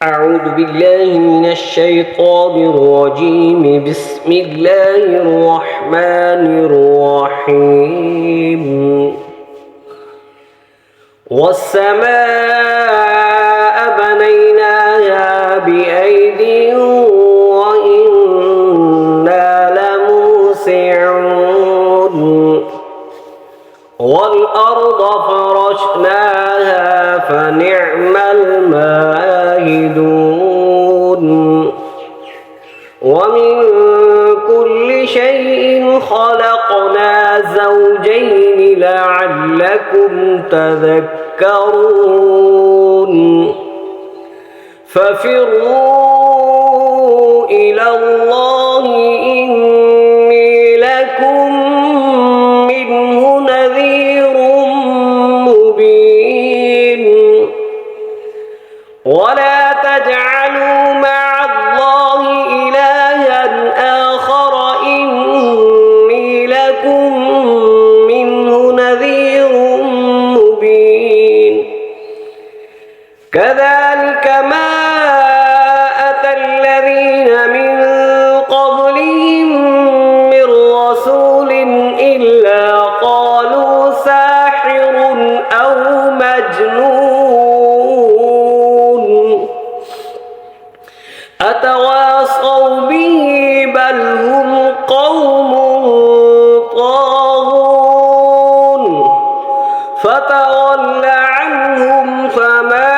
أعوذ بالله من الشيطان الرجيم. بسم الله الرحمن الرحيم. والسماء بنيناها بأيد وإنا لموسعون. والأرض فرشناها فنعم الماهدون. ومن كل شيء خلقنا زوجين لعلكم تذكرون. ففروا إلى الله إني لكم منه نذير مبين. ولا تجعلوا مع الله إلها آخر إني لكم منه نذير مبين. كذلك ما أتى الذين من قبلهم من رسول إلا قالوا ساحر أو مجنون أتواصوا به بل هم قوم طاغون. فتول عنهم فما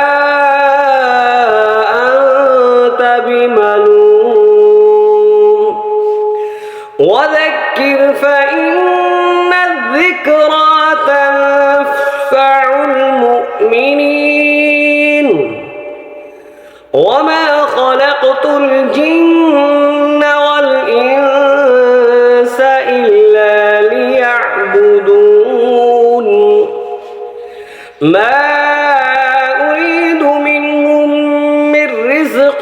أنت بملوم. وذكر فإن الذكرى تنفع المؤمنين. وما خلقت الجن والإنس إلا ليعبدون. ما أريد منهم من رزق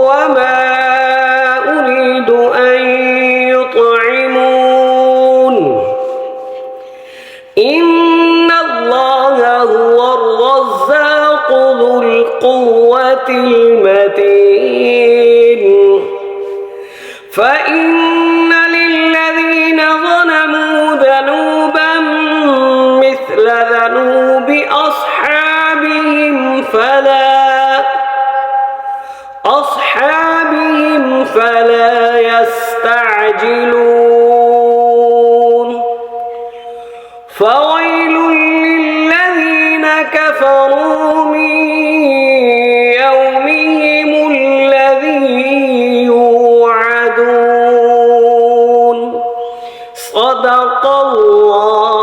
وما أريد أن يطعمون. إن الله هو الرزاق ذو القوة المتين. فإن للذين ظلموا ذنوبا مثل ذنوب أصحابهم فلا يستعجلون. فويل للذين كفروا من يومهم الذي يوعدون. صدق الله.